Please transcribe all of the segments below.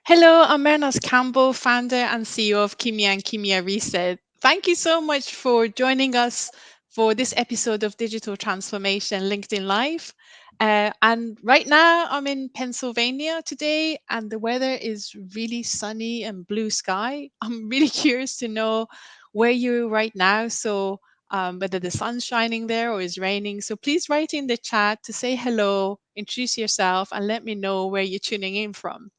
Hello, I'm Myrna's Campbell, founder and CEO of Kimia and Kimia Reset. Thank you so much for joining us for this episode of Digital Transformation LinkedIn Live. And right now, I'm in Pennsylvania today, and the weather is really sunny and blue sky. I'm really curious to know where you're right now. So, whether the sun's shining there or is raining. So, please write in the chat to say hello, introduce yourself, and let me know where you're tuning in from.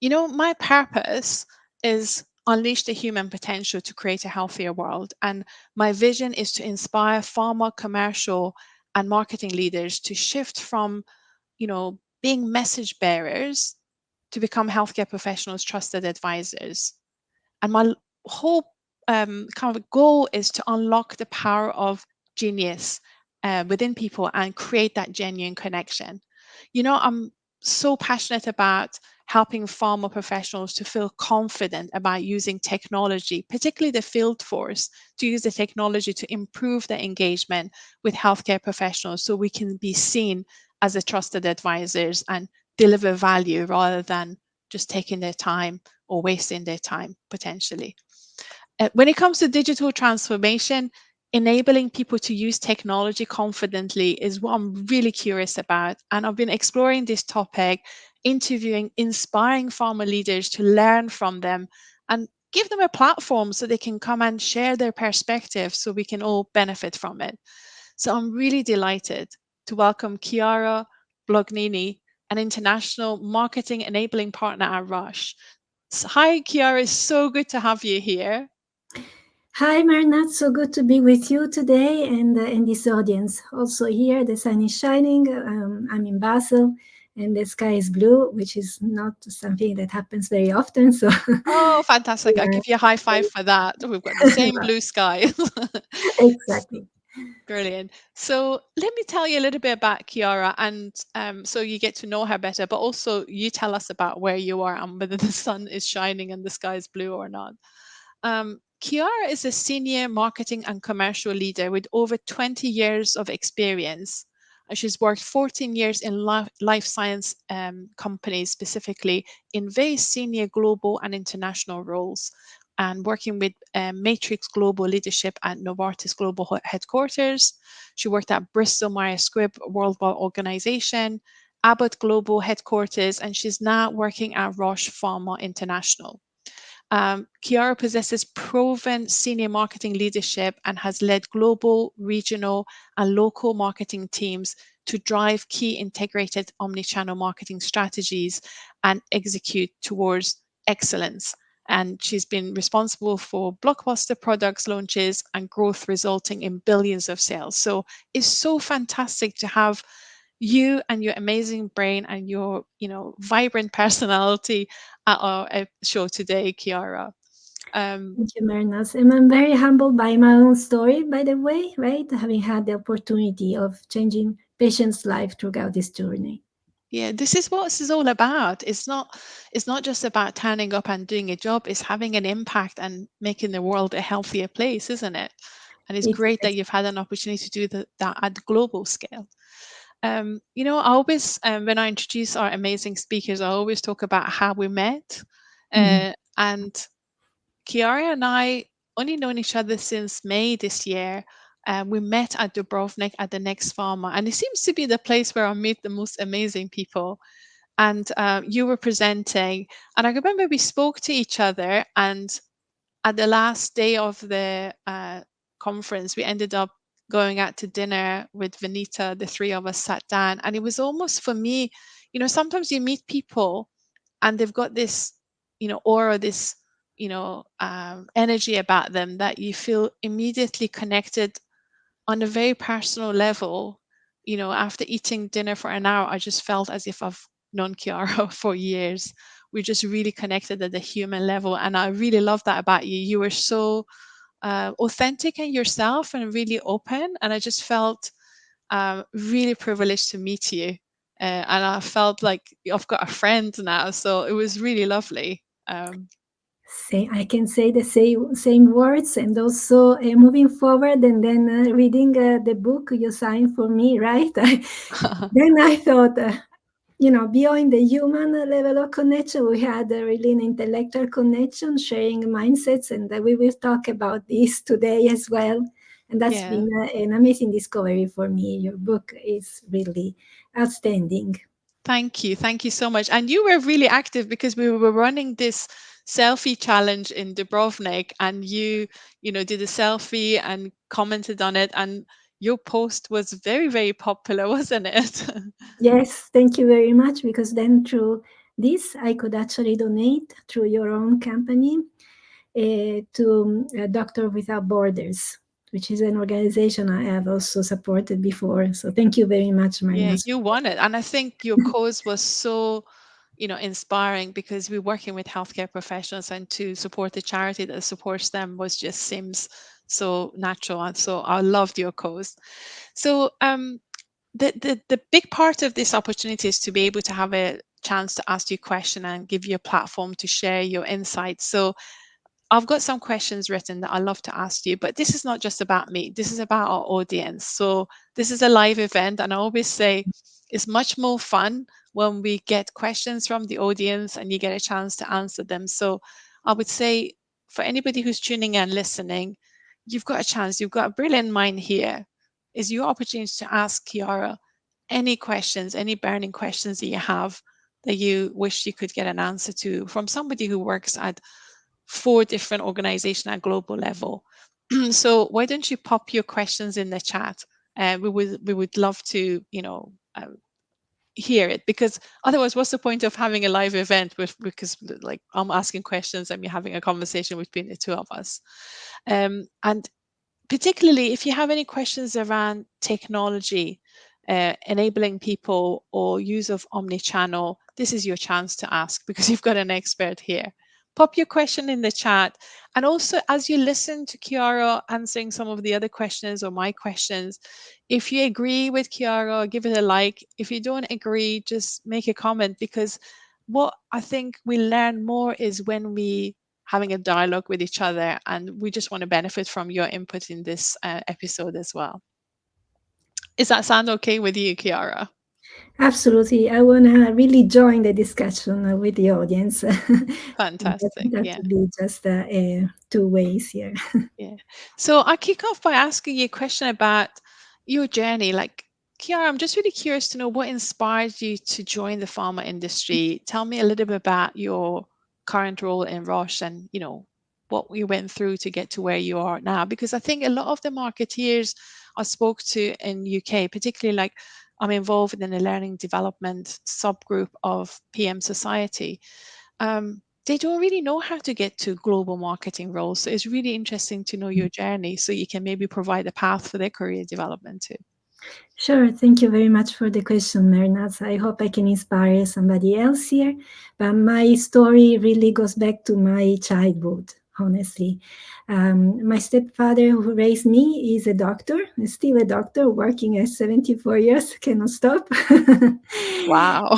My purpose is unleash the human potential to create a healthier world. And my vision is to inspire pharma, commercial, and marketing leaders to shift from, being message bearers to become healthcare professionals, trusted advisors. And my whole kind of goal is to unlock the power of genius within people and create that genuine connection. I'm so passionate about helping pharma professionals to feel confident about using technology, particularly the field force, to use the technology to improve their engagement with healthcare professionals so we can be seen as a trusted advisors and deliver value rather than just taking their time or wasting their time potentially. When it comes to digital transformation, enabling people to use technology confidently is what I'm really curious about. And I've been exploring this topic, interviewing inspiring pharma leaders to learn from them and give them a platform so they can come and share their perspective so we can all benefit from it. So I'm really delighted to welcome Chiara Bolognini, an international marketing enabling partner at Roche. Hi, Chiara. It's so good to have you here. Hi, Marnat. So good to be with you today and this audience. Also, here the sun is shining. I'm in Basel and the sky is blue, which is not something that happens very often. So, Oh, fantastic. I'll yeah, give you a high five for that. We've got the same blue sky. exactly. Brilliant. So let me tell you a little bit about Kiara, and so you get to know her better, but also you tell us about where you are and whether the sun is shining and the sky is blue or not. Kiara is a senior marketing and commercial leader with over 20 years of experience. And she's worked 14 years in life science companies, specifically in very senior global and international roles, and working with Matrix Global leadership at Novartis Global headquarters. She worked at Bristol-Myers Squibb Worldwide organization, Abbott Global headquarters, and she's now working at Roche Pharma International. Chiara possesses proven senior marketing leadership and has led global, regional, and local marketing teams to drive key integrated omnichannel marketing strategies and execute towards excellence. And she's been responsible for blockbuster products launches and growth resulting in billions of sales. So it's so fantastic to have you and your amazing brain and your vibrant personality at our show today, Kiara. um, Thank you, Marnat. And I'm very humbled by my own story, by the way, right? Having had the opportunity of changing patients' life throughout this journey. yeah, this is what this is all about. It's not just about turning up and doing a job. It's having an impact and making the world a healthier place, isn't it? And it's It's, great that it's you've had an opportunity to do that at the global scale. I always, when I introduce our amazing speakers, I always talk about how we met. mhm. And Kiara and I only known each other since May this year. We met at Dubrovnik at the Next Pharma, and it seems to be the place where I meet the most amazing people. And you were presenting, and I remember we spoke to each other. And at the last day of the conference, we ended up going out to dinner with Vanita. The three of us sat down, and it was almost for me, sometimes you meet people and they've got this aura, this energy about them that you feel immediately connected on a very personal level. After eating dinner for an hour, I just felt as if I've known Kiara for years. We just really connected at the human level, and I really love that about you. You were so authentic in yourself and really open, and I just felt really privileged to meet you. And I felt like I've got a friend now, so it was really lovely. Say I can say the same words, and also moving forward, and then reading the book you signed for me, right? Then I thought, beyond the human level of connection, we had a really an intellectual connection, sharing mindsets, and we will talk about this today as well. And that's Yeah. been an amazing discovery for me. Your book is really outstanding. Thank you. Thank you so much. And you were really active because we were running this selfie challenge in Dubrovnik, and you did a selfie and commented on it, and your post was very, very popular, wasn't it? Yes, thank you very much. Because then through this, I could actually donate through your own company to Doctor Without Borders, which is an organization I have also supported before. So thank you very much, Yeah, Marina. you won it. And I think your cause was so, inspiring because we're working with healthcare professionals, and to support a charity that supports them was just seems so natural. And so I loved your cause. So the big part of this opportunity is to be able to have a chance to ask you a question and give you a platform to share your insights. So I've got some questions written that I love to ask you, but this is not just about me. This is about our audience. So this is a live event, and I always say it's much more fun when we get questions from the audience and you get a chance to answer them. So I would say for anybody who's tuning in, listening, you've got a chance. You've got a brilliant mind here. Is your opportunity to ask Chiara any questions, any burning questions that you have that you wish you could get an answer to from somebody who works at 4 different organizations at global level. So why don't you pop your questions in the chat? We would love to hear it, because otherwise what's the point of having a live event with, because like I'm asking questions and we're having a conversation between the two of us. And particularly if you have any questions around technology, enabling people, or use of omnichannel, this is your chance to ask because you've got an expert here. Pop your question in the chat. And also, as you listen to Chiara answering some of the other questions or my questions, if you agree with Chiara, give it a like. If you don't agree, just make a comment, because what I think we learn more is when we having a dialogue with each other, and we just want to benefit from your input in this episode as well. Does that sound okay with you, Chiara? Absolutely. I want to really join the discussion with the audience. That, Fantastic. that Yeah. would be just two ways here. Yeah. So I'll kick off by asking you a question about your journey. Like, Chiara, I'm just really curious to know what inspired you to join the pharma industry. Tell me a little bit about your current role in Roche, and, what you went through to get to where you are now. Because I think a lot of the marketeers I spoke to in UK, particularly like I'm involved in the learning development subgroup of PM Society, they don't really know how to get to global marketing roles. So it's really interesting to know your journey so you can maybe provide a path for their career development too. Sure. Thank you very much for the question, Mernaz. I hope I can inspire somebody else here. But my story really goes back to my childhood, honestly. My stepfather, who raised me, is a doctor, is still a doctor, working at 74 years, cannot stop. Wow.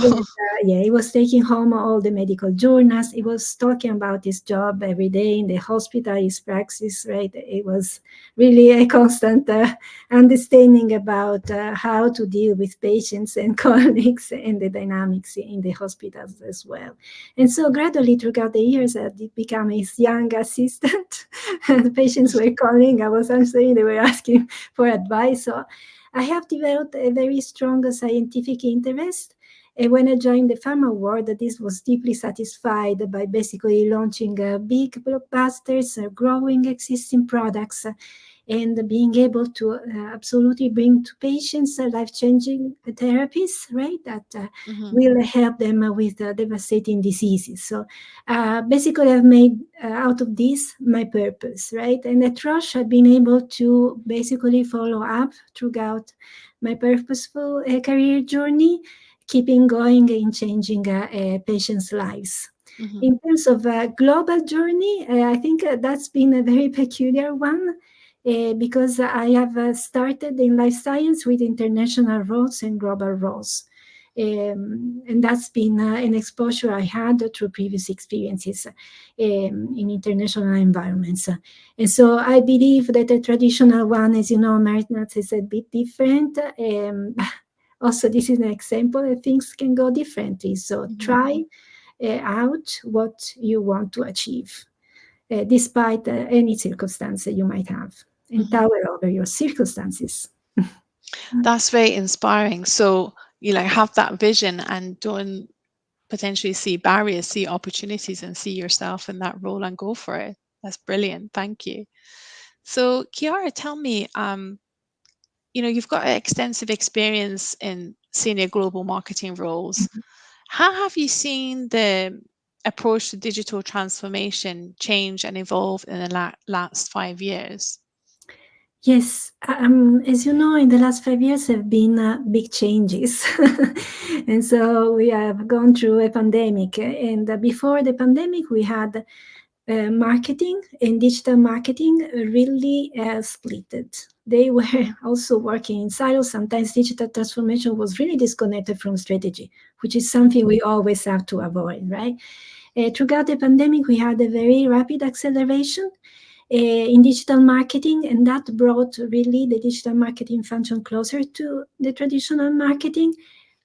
Yeah, he was taking home all the medical journals. He was talking about his job every day in the hospital, his praxis, right? It was really a constant understanding about how to deal with patients and colleagues and the dynamics in the hospitals as well. And so gradually throughout the years, I did become his young assistant. The patients were calling, I was answering, they were asking for advice. So I have developed a very strong scientific interest. And when I joined the pharma world, this was deeply satisfied by basically launching big blockbusters, growing existing products, and being able to absolutely bring to patients life-changing therapies, right, that Hmm. will help them with devastating diseases. So basically, I've made out of this my purpose, right? And at Roche, I've been able to basically follow up throughout my purposeful career journey, keeping going in changing patients' lives. Hmm. In terms of a global journey, I think that's been a very peculiar one because I have started in life science with international roles and global roles. And that's been an exposure I had through previous experiences in international environments. And so I believe that the traditional one, as you know, Marinette, is a bit different. also this is an example that things can go differently. So Mhm. try out what you want to achieve, despite any circumstance that you might have, and Mhm. tower over your circumstances. That's very inspiring. So you like have that vision and don't potentially see barriers, see opportunities, and see yourself in that role and go for it. That's brilliant. Thank you. So Chiara, tell me, you've got extensive experience in senior global marketing roles. How have you seen the approach to digital transformation change and evolve in the last 5 years? Yes, as you know, in the last 5 years have been big changes, and so we have gone through a pandemic. And before the pandemic, we had marketing and digital marketing really splitted. They were also working in silos. Sometimes digital transformation was really disconnected from strategy, which is something we always have to avoid, right? Throughout the pandemic, we had a very rapid acceleration in digital marketing, and that brought really the digital marketing function closer to the traditional marketing.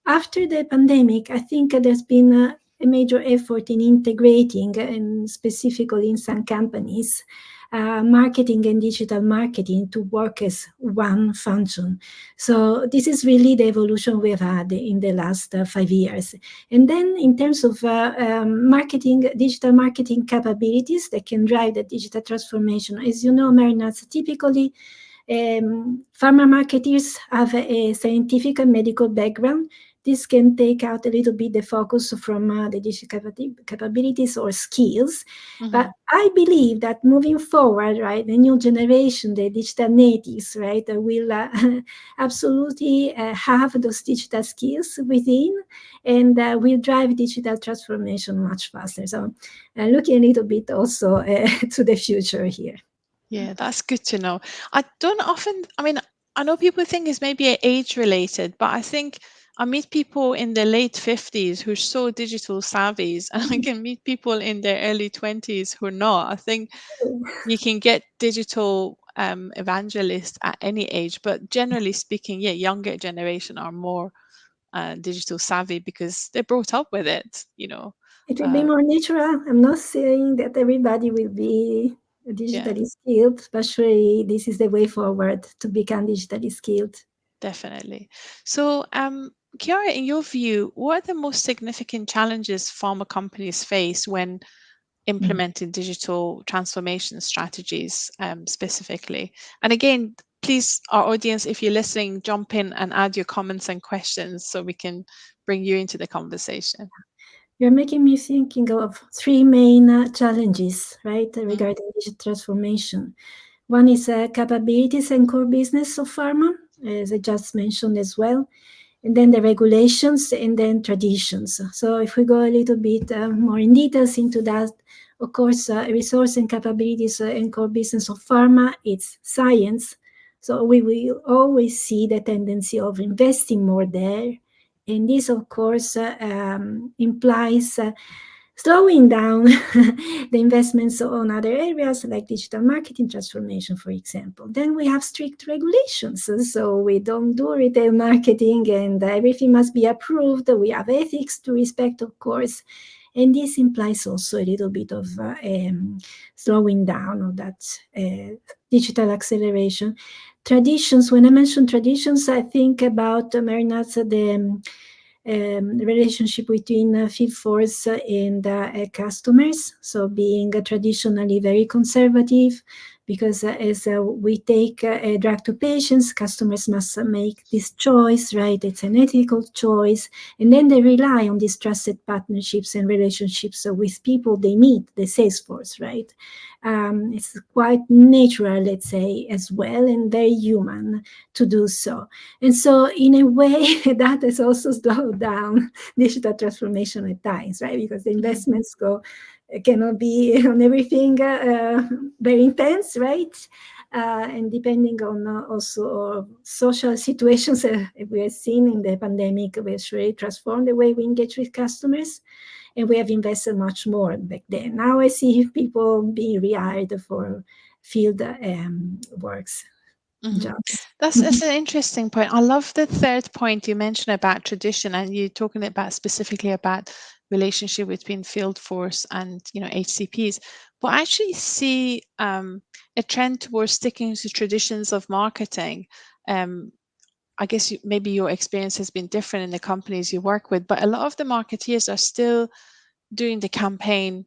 After the pandemic, I think there's been a major effort in integrating, and specifically in some companies, marketing and digital marketing to work as one function. So this is really the evolution we've had in the last 5 years. And then in terms of marketing, digital marketing capabilities that can drive the digital transformation, as you know, Marinats, typically pharma marketers have a scientific and medical background. This can take out a little bit the focus from the digital capabilities or skills. But Mhm. I believe that moving forward, right, the new generation, the digital natives, right, will absolutely have those digital skills within, and will drive digital transformation much faster. So, looking a little bit also to the future here. Yeah, that's good to know. I don't often, I mean, I know people think it's maybe age related, but I think I meet people in their late 50s who are so digital savvies, and I can meet people in their early 20s who are not. I think you can get digital evangelists at any age, but generally speaking, yeah, younger generation are more digital savvy because they're brought up with it, you know. It will be Uh, more natural. I'm not saying that everybody will be yeah. digitally skilled, but surely this is the way forward to become digitally skilled. Definitely. So, Kiara, in your view, what are the most significant challenges pharma companies face when Mm. implementing digital transformation strategies, specifically? And again, please, our audience, if you're listening, jump in and add your comments and questions so we can bring you into the conversation. You're making me thinking of three main challenges, right, Mm. regarding digital transformation. One is capabilities and core business of pharma, as I just mentioned as well, and then the regulations, and then traditions. So if we go a little bit more in details into that, of course, resource and capabilities and core business of pharma, it's science. So we will always see the tendency of investing more there. And this, of course, implies slowing down the investments on other areas like digital marketing transformation, for example. Then we have strict regulations. So we don't do retail marketing and everything must be approved. We have ethics to respect, of course. And this implies also a little bit of slowing down of that digital acceleration. Traditions, when I mention traditions, I think about Marinats, the relationship between field force and customers. So being traditionally very conservative, because as we take a drug to patients, customers must make this choice, right? It's an ethical choice. And then they rely on these trusted partnerships and relationships with people they meet, the sales force, right? It's quite natural, let's say, as well, and very human to do so. And so, in a way, that has also slowed down digital transformation at times, right? Because the Mhm. investments cannot be on everything very intense, right? And depending on also social situations we have seen in the pandemic, which really transformed the way we engage with customers, and we have invested much more back then. Now I see people being rehired for field works. Hmm. jobs. That's an interesting point. I love the third point you mentioned about tradition, and you're talking about specifically about relationship between field force and HCPs. But I actually see a trend towards sticking to traditions of marketing. Um, I guess maybe your experience has been different in the companies you work with, but a lot of the marketeers are still doing the campaign,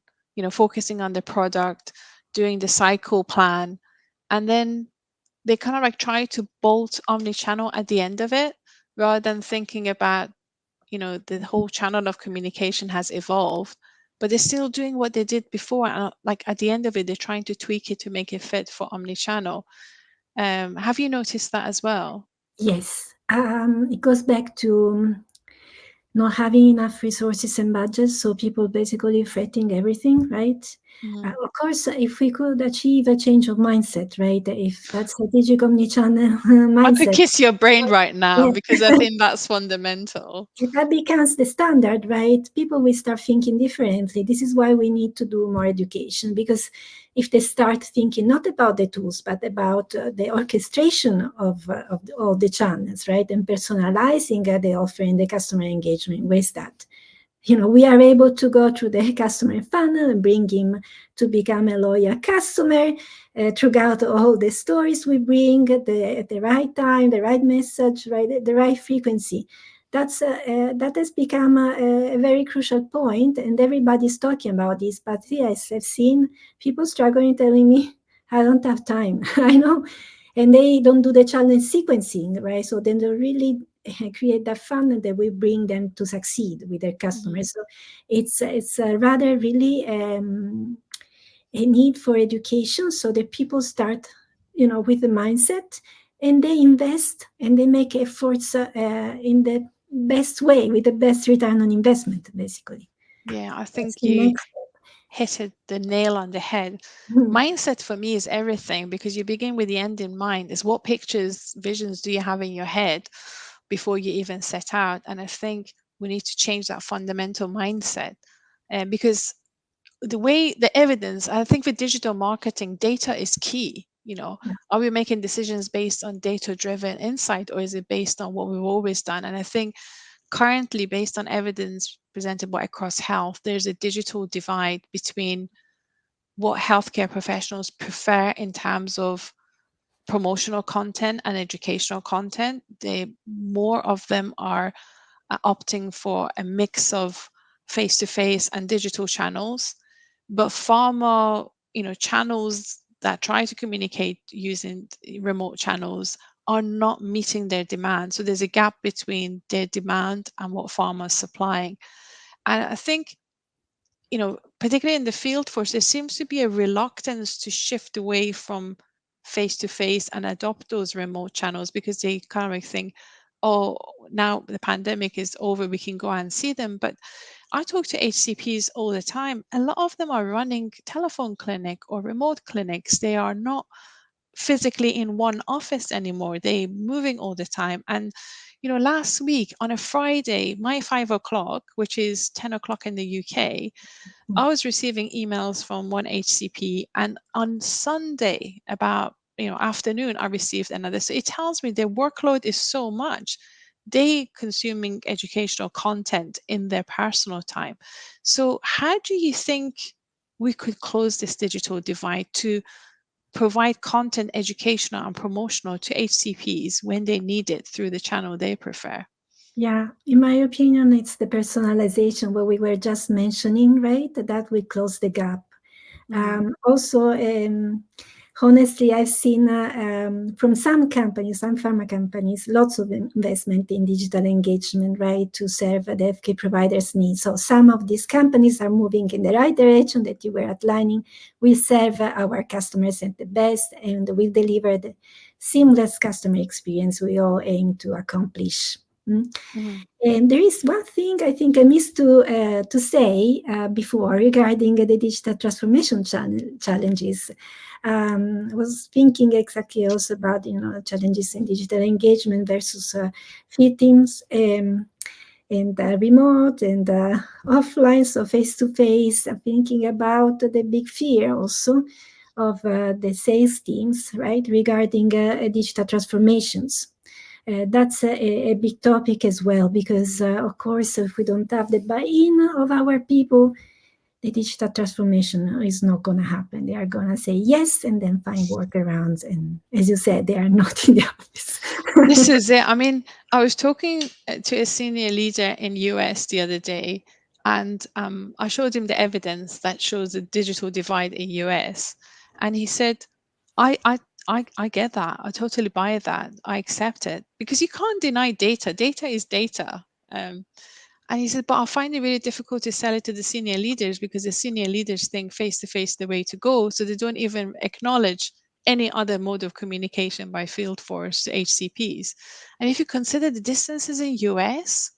focusing on the product, doing the cycle plan, and then they kind of like try to bolt omni-channel at the end of it rather than thinking about, the whole channel of communication has evolved, but they're still doing what they did before. And like at the end of it, they're trying to tweak it to make it fit for omni-channel. Have you noticed that as well? Yes, it goes back to not having enough resources and budgets, so people basically fretting everything, right? Mhm. Of course, if we could achieve a change of mindset, right? If that strategic omnichannel I could mindset, kiss your brain right now yes, because I think that's fundamental. if that becomes the standard, right? People will start thinking differently. This is why we need to do more education, because if they start thinking not about the tools, but about the orchestration of all the channels, right? And personalizing the offer and the customer engagement, ways that we are able to go through the customer funnel and bring him to become a loyal customer throughout all the stories we bring at the right time, the right message, right, the right frequency. That has become a very crucial point, and everybody's talking about this. But yes, I've seen people struggling, telling me, "I don't have time." I know, and they don't do the challenge sequencing, right? So then they really create that funnel that will bring them to succeed with their Mhm. customers. So it's rather really a need for education, so that people start, with the mindset, and they invest and they make efforts in the best way with the best return on investment. Basically, Yeah, I that's think the you next hit the nail on the head. step. Mindset for me is everything because you begin with the end in mind. Is what pictures, visions do you have in your head before you even set out? And I think we need to change that fundamental mindset. Because the way the evidence, I think with digital marketing, data is key. Are we making decisions based on data driven insight, or is it based on what we've always done? And I think currently, based on evidence presented by across health, there's a digital divide between what healthcare professionals prefer in terms of promotional content and educational content. More of them are opting for a mix of face-to-face and digital channels, but far more, channels that try to communicate using remote channels are not meeting their demand. So there's a gap between their demand and what pharma is supplying. And I think, particularly in the field force, there seems to be a reluctance to shift away from face to face and adopt those remote channels because they kind of like think, oh, now the pandemic is over, we can go and see them. But I talk to HCPs all the time. A lot of them are running telephone clinic or remote clinics. They are not physically in one office anymore. They're moving all the time. And, last week on a Friday, my 5 o'clock, which is 10 o'clock in the UK, I was receiving emails from one HCP, and on Sunday, about afternoon, I received another. So it tells me their workload is so much. They consuming educational content in their personal time. So how do you think we could close this digital divide to provide content educational and promotional to HCPs when they need it through the channel they prefer? Yeah, in my opinion, it's the personalization what we were just mentioning, right? That will close the gap. Mm, Also, honestly, I've seen from some companies, some pharma companies, lots of investment in digital engagement, right, to serve the healthcare providers' needs. So some of these companies are moving in the right direction that you were outlining. We serve our customers at the best, and we deliver the seamless customer experience we all aim to accomplish. Mm. mm, And there is one thing I think I missed to say before regarding the digital transformation challenges. I was thinking exactly also about challenges in digital engagement versus field teams and remote and offline, so face to face. I'm thinking about the big fear also of the sales teams, right, regarding digital transformations. That's a big topic as well, because, of course, if we don't have the buy-in of our people, the digital transformation is not going to happen. They are going to say yes and then find workarounds. And as you said, they are not in the office. This is it. I mean, I was talking to a senior leader in US the other day, and I showed him the evidence that shows the digital divide in US, and he said, "I, I, I get that. I totally buy that. I accept it because you can't deny data. Data is data." And he said, "But I find it really difficult to sell it to the senior leaders because the senior leaders think face to face the way to go, so they don't even acknowledge." Any other mode of communication by field force to HCPs. And if you consider the distances in US,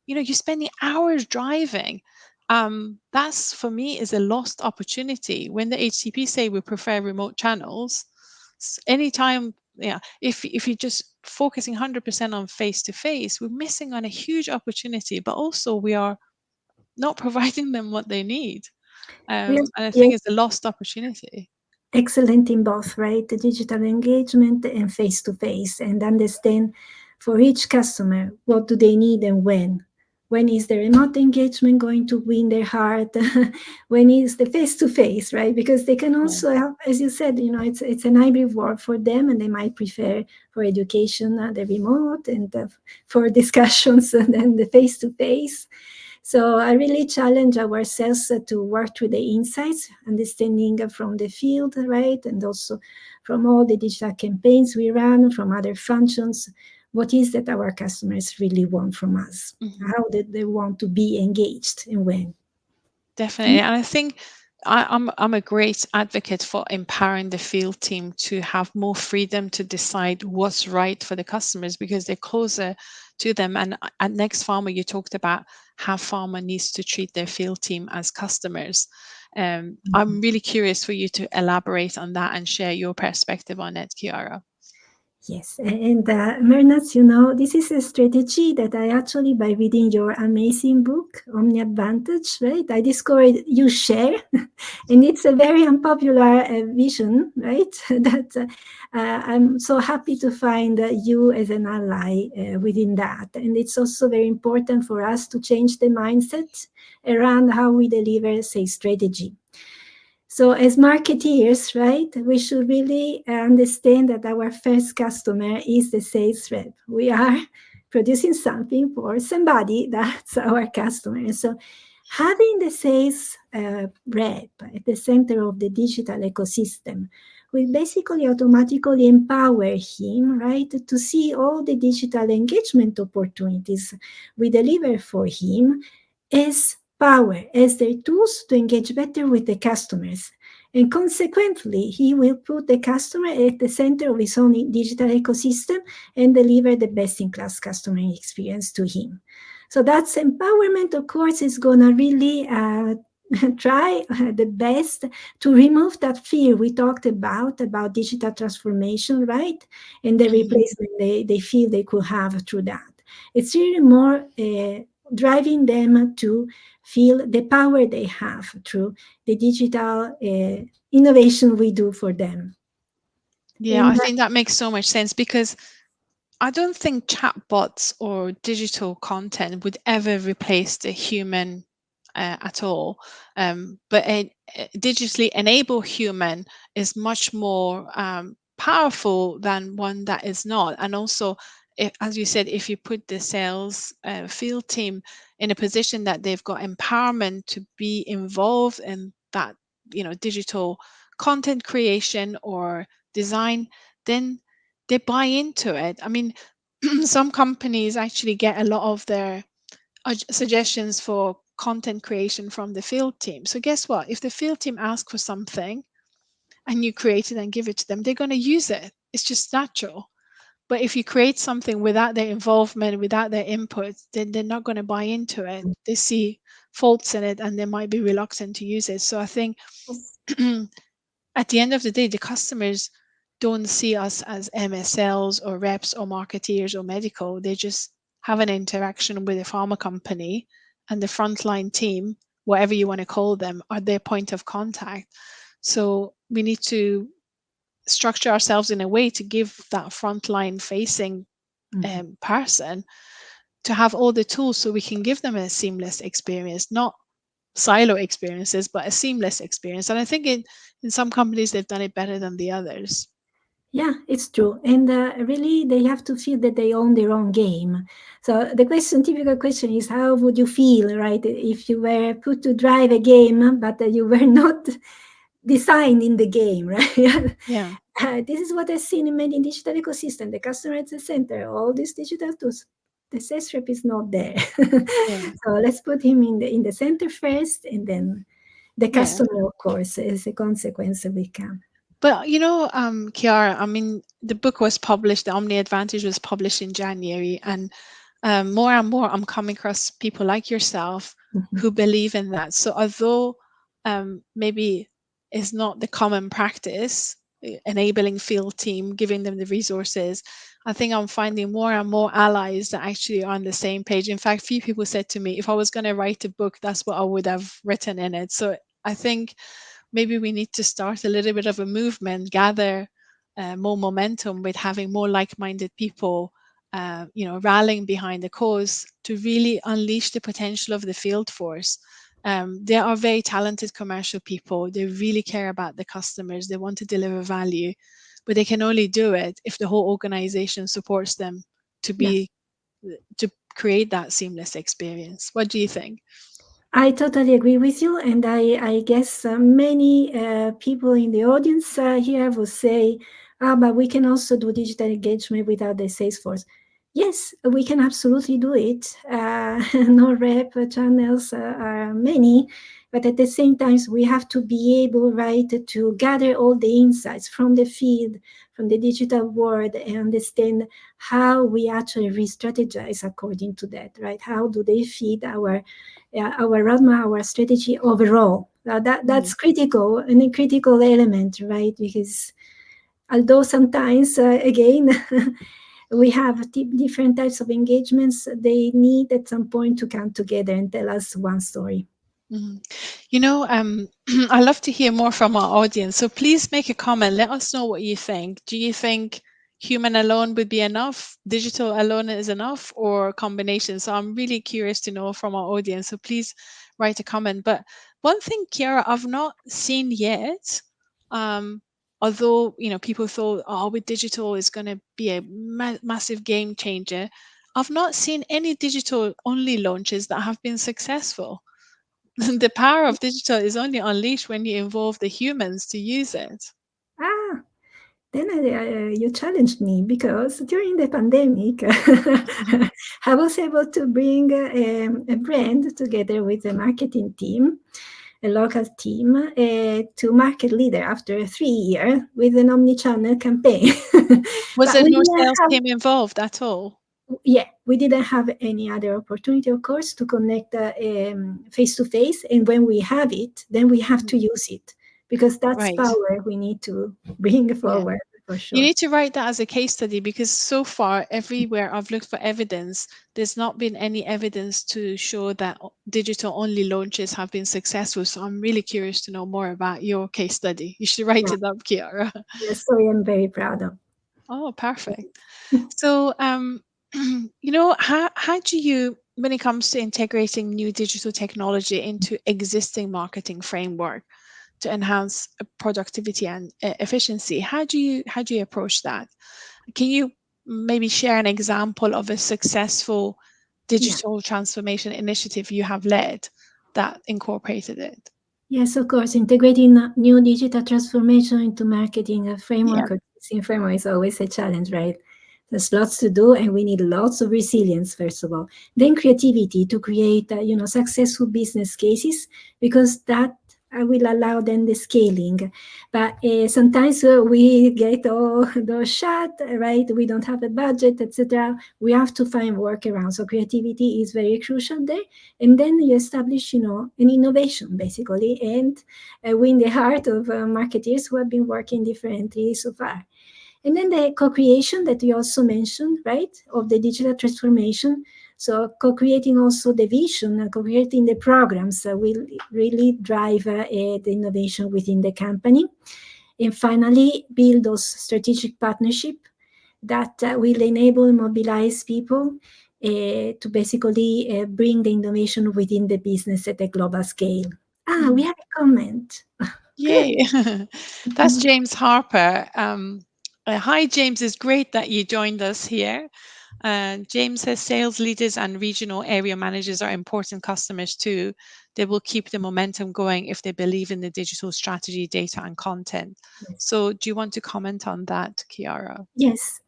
you're spending hours driving. That's for me is a lost opportunity. When the HCP say we prefer remote channels, anytime, yeah, if you're just focusing 100% on face to face, we're missing on a huge opportunity, but also we are not providing them what they need. Yes, And I yes, think it's a lost opportunity. excellent in both, right? The digital engagement and face to face, and understand for each customer what do they need and when. When is the remote engagement going to win their heart? When is the face to face, right? Because they can Yeah. also help, as you said, it's an hybrid work for them, and they might prefer for education the remote, and for discussions and then the face to face. So I really challenge ourselves to work through the insights, understanding from the field, right? And also from all the digital campaigns we run, from other functions, what is that our customers really want from us? Mhm. How did they want to be engaged and when? Definitely. And I think I'm a great advocate for empowering the field team to have more freedom to decide what's right for the customers because they're closer to them. And at Next Pharma, you talked about how pharma needs to treat their field team as customers. I'm really curious for you to elaborate on that and share your perspective on it, Chiara. Yes, and Mernat, this is a strategy that I actually, by reading your amazing book, Omni Advantage, right, I discovered you share, and it's a very unpopular vision, right, that I'm so happy to find you as an ally within that. And it's also very important for us to change the mindset around how we deliver, say, strategy. So, as marketeers, right, we should really understand that our first customer is the sales rep. We are producing something for somebody that's our customer. And so, having the sales rep at the center of the digital ecosystem will basically automatically empower him, right, to see all the digital engagement opportunities we deliver for him as power, as their tools to engage better with the customers. And consequently, he will put the customer at the center of his own digital ecosystem and deliver the best in class customer experience to him. So that's empowerment, of course, is going to really try the best to remove that fear we talked about digital transformation, right? And the Mhm. replacement they feel they could have through that. It's really more driving them to feel the power they have through the digital innovation we do for them. Yeah, And I think that makes so much sense because I don't think chatbots or digital content would ever replace the human at all. But a digitally enabled human is much more powerful than one that is not. And also, if, as you said, if you put the sales field team in a position that they've got empowerment to be involved in that, digital content creation or design, then they buy into it. I mean, some companies actually get a lot of their suggestions for content creation from the field team. So guess what? If the field team asks for something and you create it and give it to them, they're going to use it. It's just natural. But if you create something without their involvement, without their input, then they're not going to buy into it. They see faults in it and they might be reluctant to use it. So I think at the end of the day, the customers don't see us as MSLs or reps or marketeers or medical. They just have an interaction with a pharma company, and the frontline team, whatever you want to call them, are their point of contact. So we need to structure ourselves in a way to give that frontline facing Mhm. person to have all the tools so we can give them a seamless experience, not silo experiences, but a seamless experience. And I think in some companies they've done it better than the others. Yeah, it's true. And really, they have to feel that they own their own game. So the question, typical question is, how would you feel, right, if you were put to drive a game, but you were not designed in the game, right? Yeah, This is what I've seen in many digital ecosystem. The customer at the center, all these digital tools. The sales rep is not there. yeah, So let's put him in the center first, and then the yeah. customer, of course, as a consequence will come. But Chiara, I mean, the book was published, the Omni Advantage was published in January, and more and more I'm coming across people like yourself Mhm. who believe in that. So although maybe it's not the common practice, enabling field team, giving them the resources, I think I'm finding more and more allies that actually are on the same page. In fact, few people said to me, if I was going to write a book, that's what I would have written in it. So I think maybe we need to start a little bit of a movement, gather more momentum with having more like-minded people, rallying behind the cause to really unleash the potential of the field force. They are very talented commercial people. They really care about the customers. They want to deliver value, but they can only do it if the whole organization supports them to Yeah. be to create that seamless experience. What do you think? I totally agree with you, and I guess many people in the audience here will say, but we can also do digital engagement without the sales force. Yes, we can absolutely do it. No rep channels are many, but at the same time, we have to be able, right, to gather all the insights from the field, from the digital world, and understand how we actually re-strategize according to that, right? How do they feed our roadmap, our strategy overall. Mm, That's critical, and a critical element, right? Because although sometimes, again, we have different types of engagements, they need at some point to come together and tell us one story. mhm. I love to hear more from our audience. So please make a comment. Let us know what you think. Do you think human alone would be enough? Digital alone is enough, or a combination? So I'm really curious to know from our audience. So please write a comment. But one thing, Kiara, I've not seen yet, um, although people thought, oh, with digital is going to be a massive game changer. I've not seen any digital only launches that have been successful. The power of digital is only unleashed when you involve the humans to use it. Ah, then you challenged me because during the pandemic, Mhm. I was able to bring a brand together with the marketing team, a local team, to market leader after 3 years with an omnichannel campaign. Was But there we no didn't sales have, team involved at all? yeah, we didn't have any other opportunity, of course, to connect face to face. And when we have it, then we have Mhm. to use it because that's Right. power we need to bring Yeah. forward for You sure. need to write that as a case study because so far, everywhere I've looked for evidence, there's not been any evidence to show that digital only launches have been successful. So I'm really curious to know more about your case study. You should write Yeah, it up, Kiara. the story I'm very proud of. Oh, perfect. So, how do you, when it comes to integrating new digital technology into existing marketing framework to enhance productivity and efficiency, how do you approach that? Can you maybe share an example of a successful Yeah. digital transformation initiative you have led that incorporated it? Yes, of course. Integrating new digital transformation into marketing Yeah. framework or existing framework is always a challenge, right? There's lots to do, and we need lots of resilience, first of all. Then creativity to create, successful business cases, because that will allow then the scaling. But sometimes we get all those shut, right? We don't have a budget, etc. We have to find workarounds. So creativity is very crucial there, and then you establish an innovation basically, and win the heart of marketers who have been working differently so far. And then the co-creation that you also mentioned, right, of the digital transformation. So co-creating also the vision and co-creating the programs will really drive the innovation within the company. And finally, build those strategic partnership that will enable and mobilize people to basically bring the innovation within the business at a global scale. Ah, we Mhm. have a comment. Good. Yay. That's James Harper. Hi, James. It's great that you joined us here. James says sales leaders and regional area managers are important customers too. They will keep the momentum going if they believe in the digital strategy, data, and content. Yes. So, do you want to comment on that, Chiara? Yes,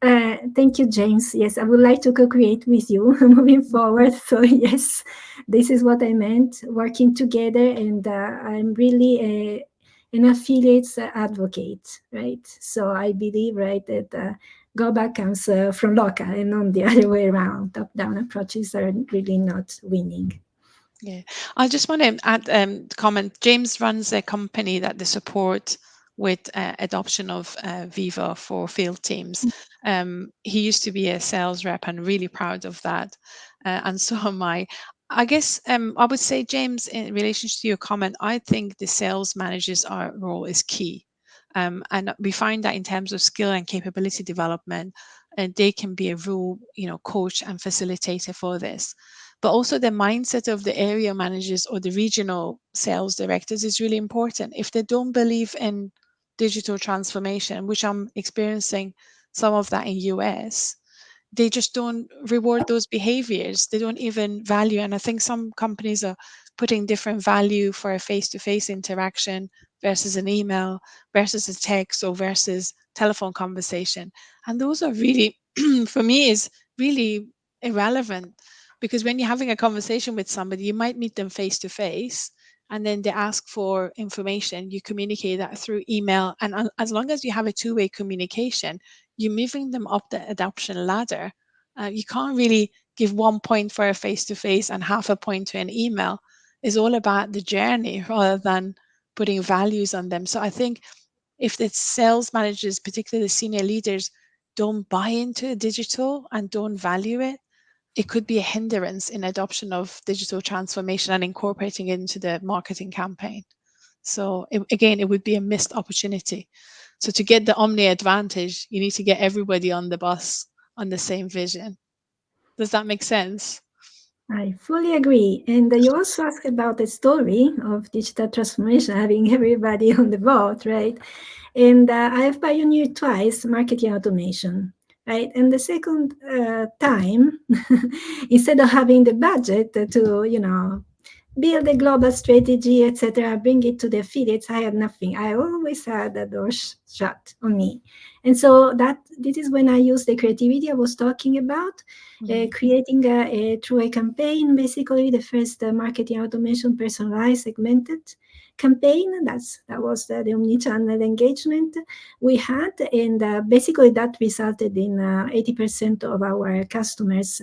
thank you, James. Yes, I would like to co-create with you moving forward. So yes, this is what I meant, working together, and I'm really an affiliates advocate, right? So I believe, right, that global comes from local and not the other way around. Top-down approaches are really not winning. Yeah, I just want to add comment. James runs a company that they support with adoption of Viva for field teams. He used to be a sales rep and really proud of that, and so am I. I guess I would say, James, in relation to your comment, I think the sales manager's role is key, and we find that in terms of skill and capability development, they can be a real, coach and facilitator for this, but also the mindset of the area managers or the regional sales directors is really important. If they don't believe in digital transformation, which I'm experiencing some of that in US, they just don't reward those behaviors. They don't even value. And I think some companies are putting different value for a face-to-face interaction versus an email versus a text or versus telephone conversation. And those are really, for me, is really irrelevant, because when you're having a conversation with somebody, you might meet them face to face, and then they ask for information. You communicate that through email. And as long as you have a two-way communication, you're moving them up the adoption ladder. You can't really give 1 point for a face to face and half a point to an email. It's all about the journey rather than putting values on them. So I think if the sales managers, particularly the senior leaders, don't buy into digital and don't value it, it could be a hindrance in adoption of digital transformation and incorporating it into the marketing campaign. So again, it would be a missed opportunity. So to get the omni advantage, you need to get everybody on the bus on the same vision. Does that make sense? I fully agree. And you also asked about the story of digital transformation, having everybody on the boat, right? And I have pioneered twice marketing automation, right? And the second time, instead of having the budget to, build a global strategy, etc., bring it to the affiliates, I had nothing. I always had the door shut on me. And so that this is when I used the creativity I was talking about, Mhm. creating through a campaign, basically the first marketing automation personalized segmented campaign. That was the omnichannel engagement we had, and basically that resulted in 80% of our customers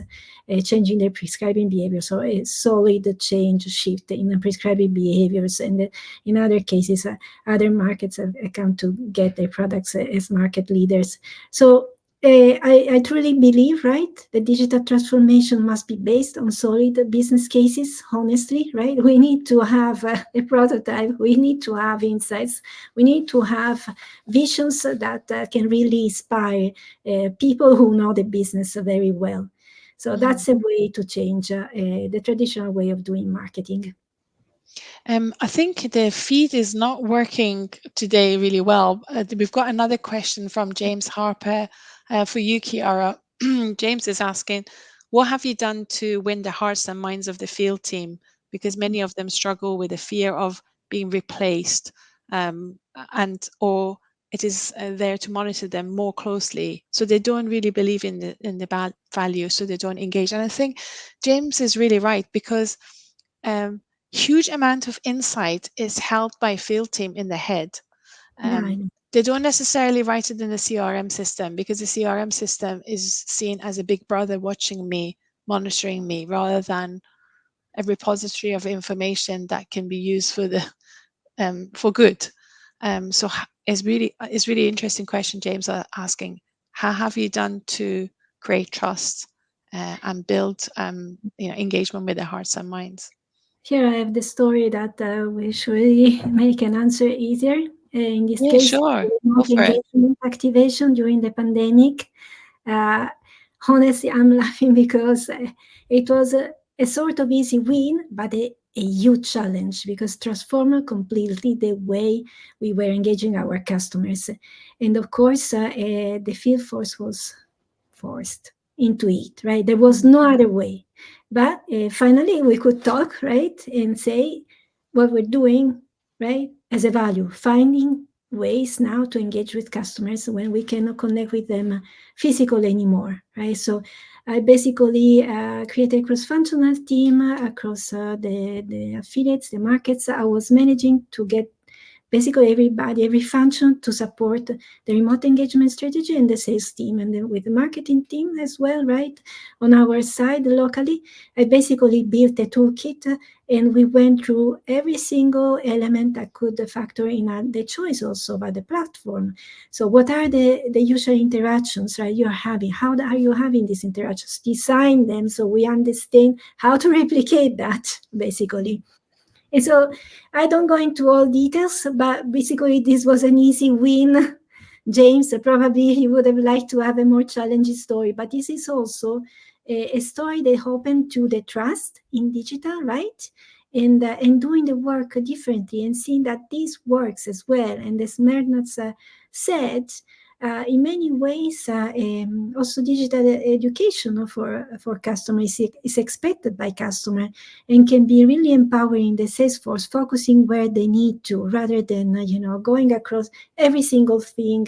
changing their prescribing behavior. So a solid change shift in the prescribing behaviors, and in other cases, other markets have come to get their products as market leaders. So I truly believe, right, the digital transformation must be based on solid business cases, honestly, right? We need to have a prototype, we need to have insights, we need to have visions that can really inspire people who know the business very well. So Mhm. that's a way to change the traditional way of doing marketing. I think the feed is not working today really well. We've got another question from James Harper for you, Kiara. James is asking, what have you done to win the hearts and minds of the field team? Because many of them struggle with the fear of being replaced, and or it is there to monitor them more closely. So they don't really believe in the bad value, so they don't engage. And I think James is really right, because um, huge amount of insight is held by field team in the head. Yeah, Um, they don't necessarily write it in the CRM system, because the CRM system is seen as a big brother watching me, monitoring me, rather than a repository of information that can be used for the for good. So it's really interesting question, James, asking how have you done to create trust and build engagement with their hearts and minds. here I have the story that will surely make an answer easier. In this Yeah, case, sure. Go remote for it. engagement activation during the pandemic. Uh, Honestly, I'm laughing because it was a sort of easy win, but a huge challenge because transformed completely the way we were engaging our customers. And of course, the field force was forced into it, right? There was Mm, no other way. But finally, we could talk, right? And say what we're doing, right? As a value, finding ways now to engage with customers when we cannot connect with them physically anymore, right? So I basically created a cross-functional team across the affiliates, the markets. I was managing to get basically everybody, every function to support the remote engagement strategy and the sales team, and then with the marketing team as well, right? On our side locally, I basically built a toolkit and we went through every single element that could factor in the choice also by the platform. So what are the user interactions, right, you're having? How are you having these interactions? Design them so we understand how to replicate that, basically. And so I don't go into all details, but basically this was an easy win. James, probably he would have liked to have a more challenging story, but this is also a story that opened to the trust in digital, right? And doing the work differently and seeing that this works as well. And as Mernat said, in many ways, also digital education for customers is expected by customer and can be really empowering the sales force, focusing where they need to, rather than going across every single thing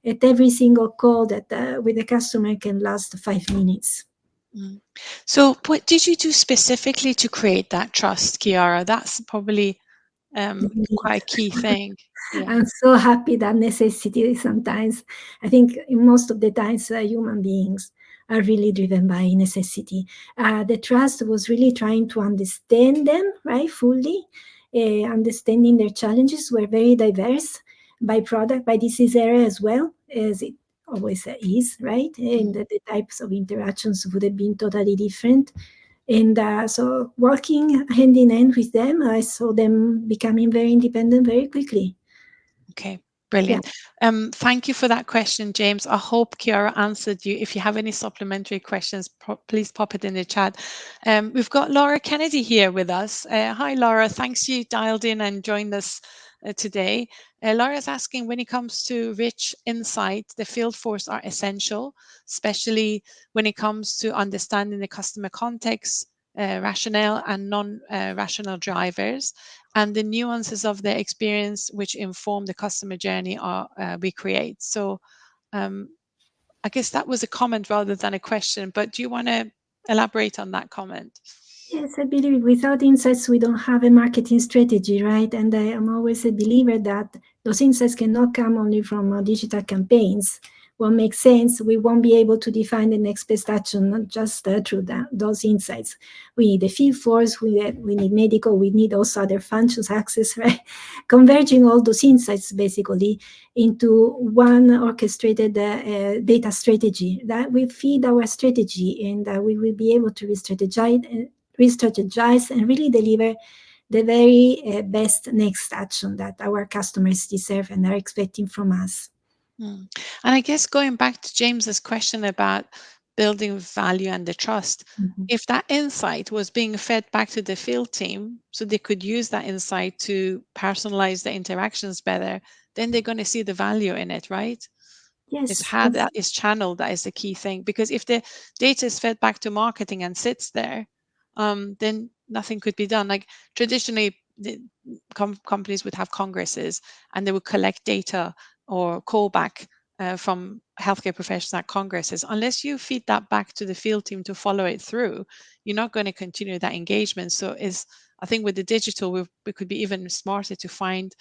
at every single call that with the customer can last 5 minutes. mm. So, what did you do specifically to create that trust, Chiara? That's probably Indeed. quite a key thing. Yeah. I'm so happy that necessity sometimes, I think in most of the times, human beings are really driven by necessity. The trust was really trying to understand them, right, fully, understanding their challenges were very diverse by product, by disease area as well, as it always is, right? And Mm. the types of interactions would have been totally different. And so, working hand in hand with them, I saw them becoming very independent very quickly. Okay, Yeah. brilliant. Thank you for that question, James. I hope Chiara answered you. If you have any supplementary questions, please pop it in the chat. We've got Laura Kennedy here with us. Hi, Laura. Thanks you dialed in and joined us today. Laura's asking, when it comes to rich insight, the field force are essential, especially when it comes to understanding the customer context, rationale and non-rational drivers, and the nuances of the experience which inform the customer journey we create. So um, I guess that was a comment rather than a question, but do you want to elaborate on that comment? Yes, I believe without insights, we don't have a marketing strategy, right? And I am always a believer that those insights cannot come only from digital campaigns. What makes sense, we won't be able to define the next best action, not just through those insights. We need the field force, we need medical, we need also other functions, access, right? Converging all those insights basically into one orchestrated data strategy that will feed our strategy, and we will be able to re-strategize and really deliver the very best next action that our customers deserve and are expecting from us. Mm. And I guess going back to James's question about building value and the trust, Mhm. if that insight was being fed back to the field team so they could use that insight to personalize the interactions better, then they're going to see the value in it, right? It's Yes, how yes, that is channeled that is the key thing. Because if the data is fed back to marketing and sits there, then nothing could be done. Like traditionally, the companies would have congresses and they would collect data or callback from healthcare professionals at congresses. Unless you feed that back to the field team to follow it through, you're not going to continue that engagement. So is I think with the digital, we could be even smarter to find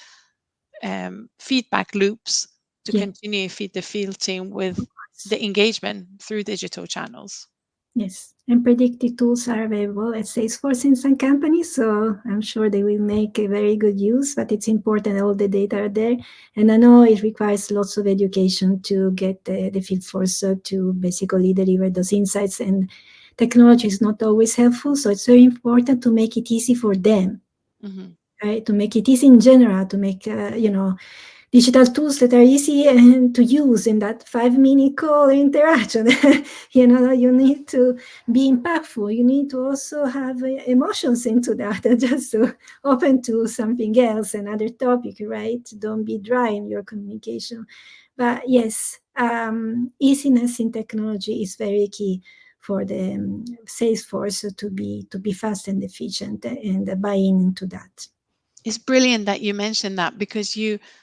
feedback loops to yeah, continue feed the field team with of course. the engagement through digital channels. Yes, and predictive tools are available at Salesforce in some companies, so I'm sure they will make a very good use, but it's important all the data are there. And I know it requires lots of education to get the field force to basically deliver those insights, and technology is not always helpful, so it's very important to make it easy for them, Hmm. right? To make it easy in general, to make, digital tools that are easy to use in that 5 minute call interaction. You need to be impactful. You need to also have emotions into that, just to open to something else, another topic, right? Don't be dry in your communication. But yes, easiness in technology is very key for the sales force to be fast and efficient and buy into that. It's brilliant that you mentioned that, because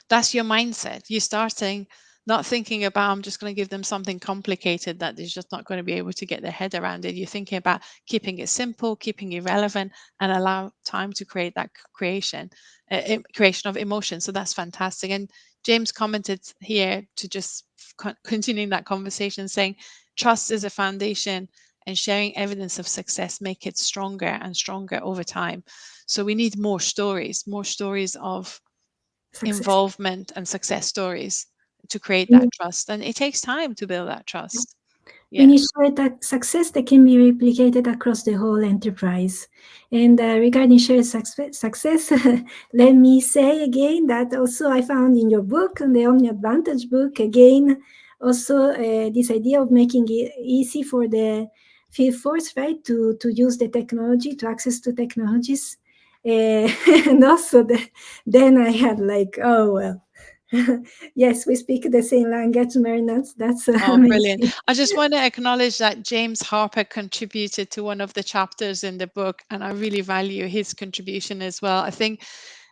that's your mindset. You're starting not thinking about, I'm just going to give them something complicated that they're just not going to be able to get their head around it. You're thinking about keeping it simple, keeping it relevant, and allow time to create that creation of emotion. So that's fantastic. And James commented here to just continuing that conversation, saying trust is a foundation, and sharing evidence of success make it stronger and stronger over time. So we need more stories of Success. involvement and success stories to create that trust. And it takes time to build that trust. We Yeah. need shared success that can be replicated across the whole enterprise. And regarding shared success, let me say again that also I found in your book, in the Omni Advantage book, again, also this idea of making it easy for the field force, right, to use the technology, to access to technologies. And also, then I had like, oh, well, yes, we speak the same language, Marina. That's Oh, brilliant. amazing. I just want to acknowledge that James Harper contributed to one of the chapters in the book, and I really value his contribution as well. I think